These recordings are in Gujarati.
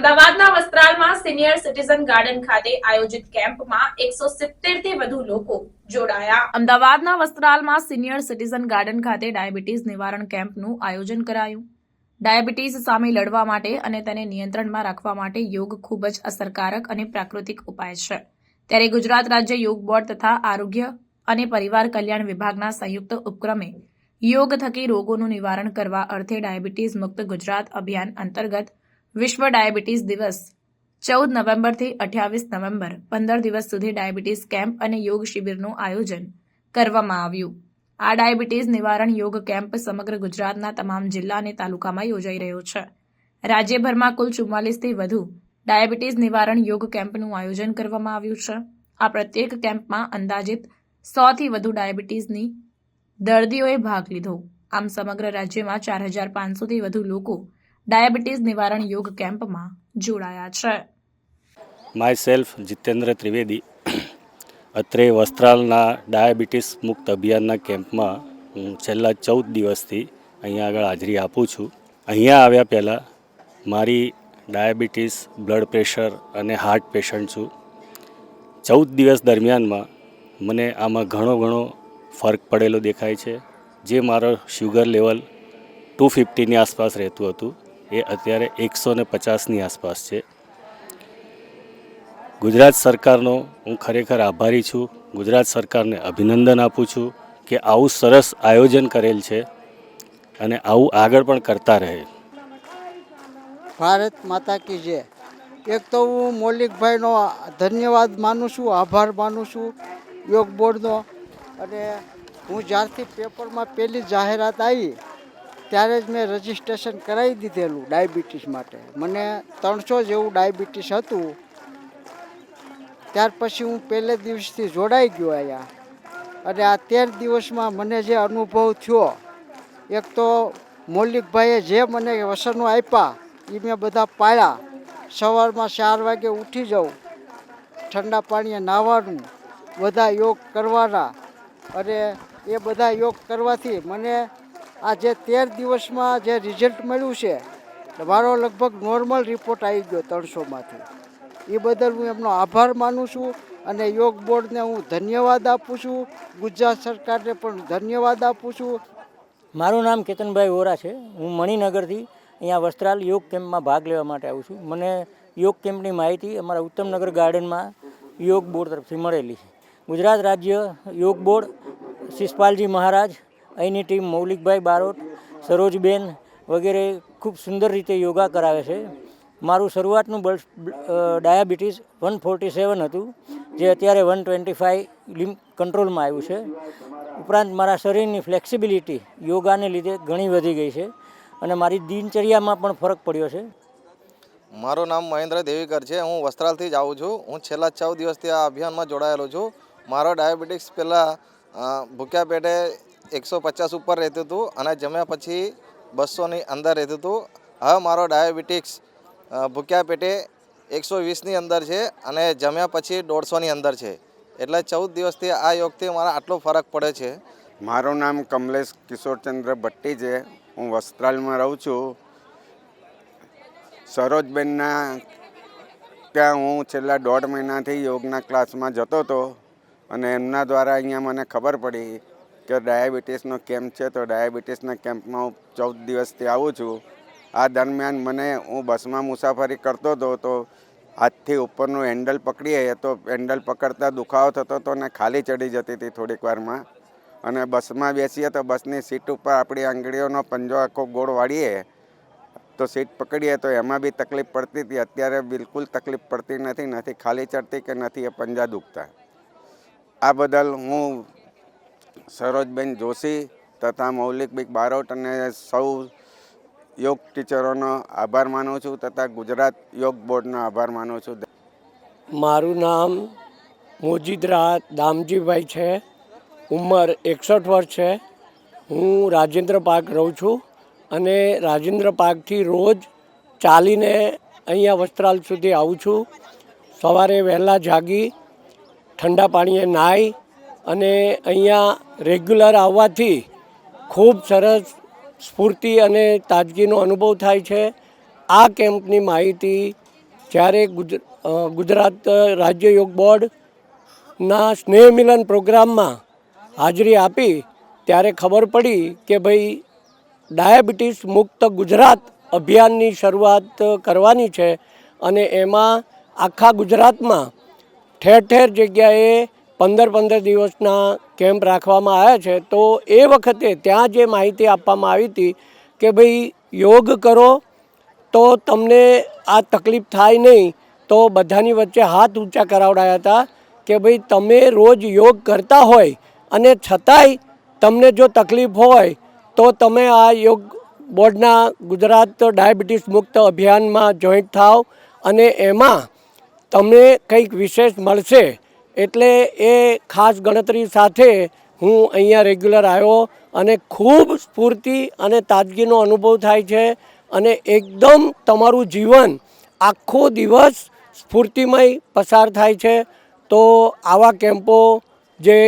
અમદાવાદના વસ્ત્રાલમાં સિનિયર સિટીઝન ગાર્ડન ખાતે આયોજિત કેમ્પમાં 170 થી વધુ લોકો જોડાયા। અમદાવાદના વસ્ત્રાલમાં સિનિયર સિટીઝન ગાર્ડન ખાતે ડાયાબિટીસ નિવારણ કેમ્પનું આયોજન કરાયું। ડાયાબિટીસ સામે લડવા માટે અને તેને નિયંત્રણમાં રાખવા માટે યોગ ખૂબ જ અસરકારક અને પ્રાકૃતિક ઉપાય છે। ત્યારે ગુજરાત રાજ્ય યોગ બોર્ડ તથા આરોગ્ય અને પરિવાર કલ્યાણ વિભાગના સંયુક્ત ઉપક્રમે યોગ થકી રોગોનું નિવારણ કરવા અર્થે ડાયાબિટીસ મુક્ત ગુજરાત અભિયાન અંતર્ગત વિશ્વ ડાયાબિટીસ દિવસ 14 નવેમ્બરથી 28 નવેમ્બર 15 દિવસ સુધી ડાયાબિટીસ કેમ્પ અને યોગ શિબિરનું આયોજન કરવામાં આવ્યું। આ ડાયાબિટીસ નિવારણ યોગ કેમ્પ સમગ્ર ગુજરાતના તમામ જિલ્લા અને તાલુકામાં યોજાઈ રહ્યો છે। રાજ્યભરમાં કુલ 44 થી વધુ ડાયાબિટીસ નિવારણ યોગ કેમ્પનું આયોજન કરવામાં આવ્યું છે। આ પ્રત્યેક કેમ્પમાં અંદાજિત 100 થી વધુ ડાયાબિટીસની દર્દીઓએ ભાગ લીધો। આમ સમગ્ર રાજ્યમાં 4500 થી વધુ લોકો ડાયાબિટીસ નિવારણ યોગ કેમ્પમાં જોડાયા છે। માય સેલ્ફ જીતેન્દ્ર ત્રિવેદી અત્રે વસ્ત્રાલના ડાયાબિટીસ મુક્ત અભિયાનના કેમ્પમાં હું છેલ્લા 14 દિવસથી અહીંયા આગળ હાજરી આપું છું। અહીંયા આવ્યા પહેલાં મારી ડાયાબિટીસ, બ્લડ પ્રેશર અને હાર્ટ પેશન્ટ છું। 14 દિવસ દરમિયાનમાં મને આમાં ઘણો ફરક પડેલો દેખાય છે। જે મારો શુગર લેવલ 250ની આસપાસ રહેતું હતું એ અત્યારે 150ની આસપાસ છે। ગુજરાત સરકારનો હું ખરેખર આભારી છું। ગુજરાત સરકારને અભિનંદન આપું છું કે આવું સરસ આયોજન કરેલ છે અને આવું આગળ પણ કરતા રહે। ભારત માતા કી જય। એક તો હું મૌલિકભાઈનો ધન્યવાદ માનું છું, આભાર માનું છું યોગ બોર્ડનો। અને હું જ્યારથી પેપરમાં પહેલી જાહેરાત આવી ત્યારે જ મેં રજિસ્ટ્રેશન કરાવી દીધેલું ડાયાબિટીસ માટે। મને 300 જેવું ડાયાબિટીસ હતું। ત્યાર પછી હું પહેલે દિવસથી જોડાઈ ગયો અહીંયા। અને આ 13 દિવસમાં મને જે અનુભવ થયો, એક તો મૌલિકભાઈએ જે મને વસનો આપ્યા એ મેં બધા પાળ્યા। સવારમાં 4 વાગે ઉઠી જાઉં, ઠંડા પાણીએ નાહવાનું, બધા યોગ કરવાના। અને એ બધા યોગ કરવાથી મને આ જે 13 દિવસમાં જે રિઝલ્ટ મળ્યું છે, મારો લગભગ નોર્મલ રિપોર્ટ આવી ગયો 300માંથી। એ બદલ હું એમનો આભાર માનું છું અને યોગ બોર્ડને હું ધન્યવાદ આપું છું। ગુજરાત સરકારને પણ ધન્યવાદ આપું છું। મારું નામ કેતનભાઈ વોરા છે। હું મણિનગરથી અહીંયા વસ્ત્રાલ યોગ કેમ્પમાં ભાગ લેવા માટે આવું છું। મને યોગ કેમ્પની માહિતી અમારા ઉત્તમનગર ગાર્ડનમાં યોગ બોર્ડ તરફથી મળેલી છે। ગુજરાત રાજ્ય યોગ બોર્ડ, શિષપાલજી મહારાજ, અહીંની ટીમ મૌલિકભાઈ બારોટ, સરોજબેન વગેરે ખૂબ સુંદર રીતે યોગા કરાવે છે। મારું શરૂઆતનું ડાયાબિટીસ 147 હતું, જે અત્યારે 125 કંટ્રોલમાં આવ્યું છે। ઉપરાંત મારા શરીરની ફ્લેક્સિબિલિટી યોગાને લીધે ઘણી વધી ગઈ છે અને મારી દિનચર્યામાં પણ ફરક પડ્યો છે। મારું નામ મહેન્દ્ર દેવીકર છે। હું વસ્ત્રાલથી જ આવું છું। હું છેલ્લા 14 દિવસથી આ અભિયાનમાં જોડાયેલો છું। મારો ડાયાબિટીસ પહેલાં ભૂખ્યા પેટે 150 ઉપર રહેતું હતું અને જમ્યા પછી 200ની અંદર રહેતું હતું। હવે મારો ડાયાબિટીસ ભૂખ્યા પેટે 120ની અંદર છે અને જમ્યા પછી 150ની અંદર છે। એટલે 14 દિવસથી આ યોગથી મારા આટલો ફરક પડે છે। મારું નામ કમલેશ કિશોરચંદ્ર ભટ્ટી છે। હું વસ્ત્રાલમાં રહું છું। સરોજબેનના ત્યાં હું છેલ્લા 1.5 મહિનાથી યોગના ક્લાસમાં જતો હતો અને એમના દ્વારા અહીંયા મને ખબર પડી કે ડાયાબિટીસનો કેમ્પ છે, તો ડાયાબિટીસના કેમ્પમાં હું 14 દિવસથી આવું છું। આ દરમિયાન હું બસમાં મુસાફરી કરતો હતો તો હાથથી ઉપરનું હેન્ડલ પકડીએ તો હેન્ડલ પકડતા દુખાવો થતો હતો અને ખાલી ચડી જતી હતી થોડીક વારમાં। અને બસમાં બેસીએ તો બસની સીટ ઉપર આપણી આંગળીઓનો પંજો આખો ગોળ વાળીએ તો સીટ પકડીએ તો એમાં બી તકલીફ પડતી હતી। અત્યારે બિલકુલ તકલીફ પડતી નથી, નથી ખાલી ચડતી કે નથી એ પંજા દુખતા। આ બદલ હું સરોજબેન જોશી તથા મૌલિકભાઈ બારોટ અને સૌ યોગ ટીચરોનો આભાર માનું છું તથા ગુજરાત યોગ બોર્ડનો આભાર માનું છું। મારું નામ મોજીદ્રા દામજીભાઈ છે। ઉંમર 61 વર્ષ છે। હું રાજેન્દ્ર પાર્ક રહું છું અને રાજેન્દ્ર પાર્કથી રોજ ચાલીને અહીંયા વસ્ત્રાલ સુધી આવું છું। સવારે વહેલા જાગી ઠંડા પાણીએ નાહી અને અહીંયા રેગ્યુલર આવવાથી ખૂબ સરસ સ્ફૂર્તિ અને તાજગીનો અનુભવ થાય છે। આ કેમ્પની માહિતી જ્યારે ગુજરાત રાજ્ય યોગ બોર્ડના સ્નેહ મિલન પ્રોગ્રામમાં હાજરી આપી ત્યારે ખબર પડી કે ભાઈ ડાયાબિટીસ મુક્ત ગુજરાત અભિયાનની શરૂઆત કરવાની છે અને એમાં આખા ગુજરાતમાં ઠેર ઠેર જગ્યાએ 15 દિવસના કેમ્પ રાખવામાં આવ્યા છે. તો એ વખતે ત્યાં જે માહિતી આપવામાં આવી હતી કે ભાઈ યોગ કરો તો તમને આ તકલીફ થાય નહીં, તો બધાની વચ્ચે હાથ ઊંચા કરાવડાયા હતા કે ભાઈ તમે રોજ યોગ કરતા હોય અને છતાંય તમને જો તકલીફ હોય તો તમે આ યોગ બોર્ડના ગુજરાત ડાયાબિટીસ મુક્ત અભિયાનમાં જોઈન્ટ થાવ અને એમાં તમને કંઈક વિશેષ મળશે. એટલે એ ખાસ ગણતરી સાથે હું અહીંયા રેગ્યુલર આવ્યો અને ખૂબ સ્ફૂર્તિ અને તાજગીનો અનુભવ થાય છે અને એકદમ તમારું જીવન આખો દિવસ સ્ફૂર્તિમય પસાર થાય છે. તો આવા કેમ્પો જે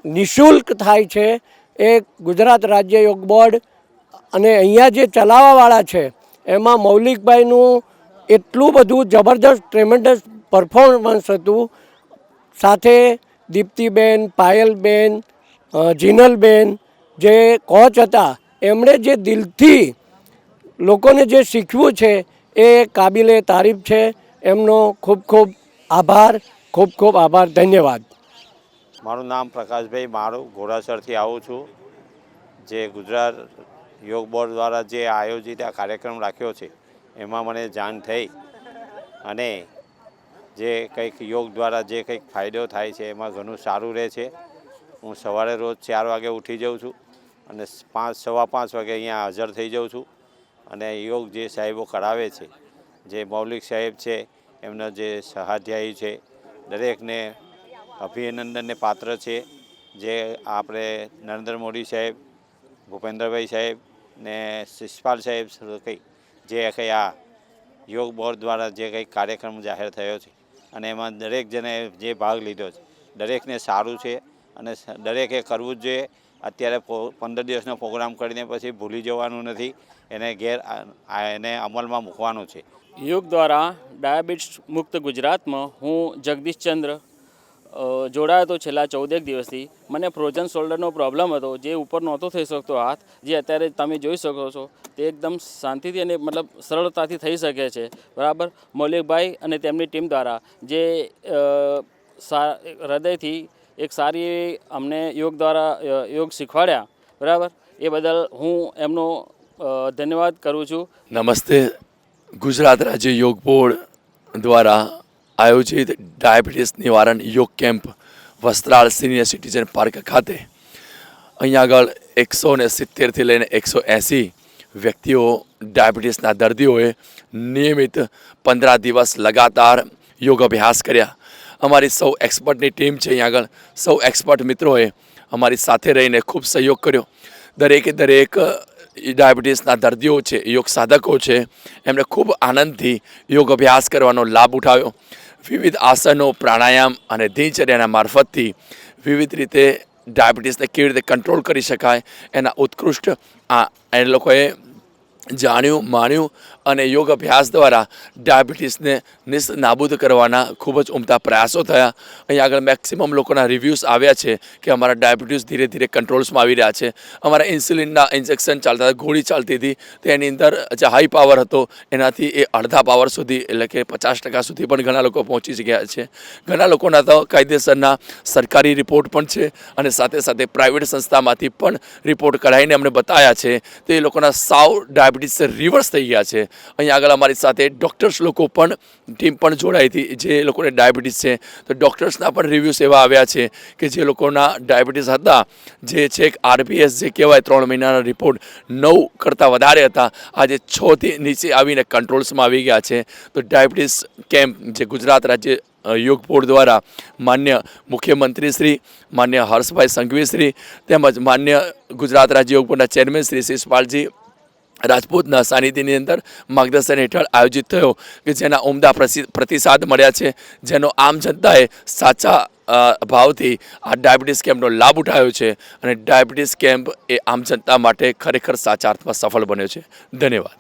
નિઃશુલ્ક થાય છે એ ગુજરાત રાજ્ય યોગ બોર્ડ અને અહીંયા જે ચલાવવાવાળા છે એમાં મૌલિકભાઈનું એટલું બધું જબરદસ્ત ટ્રેમેન્ડસ પરફોર્મન્સ હતું. સાથે દીપ્તિબેન, પાયલબેન, જીનલબેન જે કોચ હતા એમણે જે દિલથી લોકોને જે શીખવ્યું છે એ કાબિલે તારીફ છે. એમનો ખૂબ ખૂબ આભાર, ખૂબ ખૂબ આભાર. ધન્યવાદ. મારું નામ પ્રકાશભાઈ મારું ઘોડાસરથી આવું છું. જે ગુજરાત યોગ બોર્ડ દ્વારા જે આયોજિત આ કાર્યક્રમ રાખ્યો છે એમાં મને જાણ થઈ અને જે કંઈક યોગ દ્વારા જે કંઈક ફાયદો થાય છે એમાં ઘણું સારું રહે છે. હું સવારે રોજ 4 વાગે ઉઠી જાઉં છું અને 5:15 વાગે અહીંયા હાજર થઈ જાઉં છું અને યોગ જે સાહેબો કરાવે છે, જે મૌલિક સાહેબ છે, એમના જે સહાધ્યાયી છે, દરેકને અભિનંદનને પાત્ર છે. જે આપણે નરેન્દ્ર મોદી સાહેબ, ભૂપેન્દ્રભાઈ સાહેબ ને શિષપાલ સાહેબ કંઈ જે કંઈ આ યોગ બોર્ડ દ્વારા જે કંઈક કાર્યક્રમ જાહેર થયો છે અને એમાં દરેક જણે જે ભાગ લીધો છે દરેકને સારું છે અને દરેકે કરવું જ જોઈએ. અત્યારે 15 દિવસનો પ્રોગ્રામ કરીને પછી ભૂલી જવાનું નથી, એને અમલમાં મૂકવાનું છે. યોગ દ્વારા ડાયાબિટીસ મુક્ત ગુજરાતમાં હું જગદીશચંદ્ર જોડાયો હતો છેલ્લા 14 દિવસથી. મને ફ્રોઝન શોલ્ડરનો પ્રોબ્લેમ હતો, જે ઉપર નહોતો થઈ શકતો હાથ, જે અત્યારે તમે જોઈ શકો છો તે એકદમ શાંતિથી અને મતલબ સરળતાથી થઈ શકે છે. બરાબર. મૌલિકભાઈ અને તેમની ટીમ દ્વારા જે હૃદયથી એક સારી અમને યોગ દ્વારા યોગ શીખવાડ્યા, બરાબર, એ બદલ હું એમનો ધન્યવાદ કરું છું. નમસ્તે. ગુજરાત રાજ્ય યોગ બોર્ડ દ્વારા આયોજિત ડાયાબિટીસ નિવારણ યોગ camp Vastral senior citizen park ખાતે અહીંયા આગળ 170થી લઈને 180 વ્યક્તિઓ ડાયાબિટીસના દર્દીઓએ નિયમિત 15 દિવસ લગાતાર યોગ અભ્યાસ કર્યા. અમારી સૌ એક્સપર્ટની ટીમ છે અહીંયા આગળ, સૌ એક્સપર્ટ મિત્રોએ અમારી સાથે રહીને ખૂબ સહયોગ કર્યો. દરેક ડાયાબિટીસના દર્દીઓ છે, યોગ સાધકો છે, એમણે ખૂબ આનંદથી યોગ અભ્યાસ કરવાનો લાભ ઉઠાવ્યો. વિવિધ આસનો, પ્રાણાયામ અને દિનચર્યાના મારફતથી વિવિધ રીતે ડાયાબિટીસને કેવી રીતે કંટ્રોલ કરી શકાય એના ઉત્કૃષ્ટ એ લોકોએ જાણ્યું, માણ્યું અને યોગ અભ્યાસ દ્વારા ડાયાબિટીસને નાબૂદ કરવાના ખૂબ જ ઉમદા પ્રયાસો થયા. અહીંયા આગળ મેક્સિમમ લોકોના રિવ્યૂઝ આવ્યા છે કે અમારા ડાયાબિટીસ ધીરે ધીરે કંટ્રોલ્સમાં આવી રહ્યા છે. અમારા ઇન્સ્યુલિનના ઇન્જેક્શન ચાલતા હતા, ગોળી ચાલતી હતી, તેની અંદર જે હાઈ પાવર હતો એનાથી એ અડધા પાવર સુધી એટલે કે 50% સુધી પણ ઘણા લોકો પહોંચી ગયા છે. ઘણા લોકોના તો કાયદેસરના સરકારી રિપોર્ટ પણ છે અને સાથે સાથે પ્રાઇવેટ સંસ્થામાંથી પણ રિપોર્ટ કઢાવીને અમને બતાવ્યા છે. તો એ લોકોના સાવ ડાયાબિટીસ રિવર્સ થઈ ગયા છે. અહીંયા આગળ અમારી સાથે ડૉક્ટર્સ લોકો પણ ટીમ પણ જોડાઈ હતી, જે લોકોને ડાયાબિટીસ છે. તો ડૉક્ટર્સના પણ રિવ્યૂઝ એવા આવ્યા છે કે જે લોકોના ડાયાબિટીસ હતા, જે છે RPS જે કહેવાય 3 મહિનાના રિપોર્ટ 9 કરતાં વધારે હતા, આજે 6થી નીચે આવીને કંટ્રોલ્સમાં આવી ગયા છે. તો ડાયાબિટીસ કેમ્પ જે ગુજરાત રાજ્ય યોગ બોર્ડ દ્વારા માન્ય મુખ્યમંત્રી શ્રી માન્ય હર્ષભાઈ સંઘવી તેમજ માન્ય ગુજરાત રાજ્ય યોગ બોર્ડના ચેરમેન શ્રી શિષપાલજી રાજપૂતના સાનિધ્યની અંદર માર્ગદર્શન હેઠળ આયોજિત થયો કે જેના ઉમદા પ્રતિસાદ મળ્યા છે, જેનો આમ જનતાએ સાચા ભાવથી આ ડાયાબિટીસ કેમ્પનો લાભ ઉઠાવ્યો છે અને ડાયાબિટીસ કેમ્પ એ આમ જનતા માટે ખરેખર સાચા અર્થમાં સફળ બન્યો છે. ધન્યવાદ.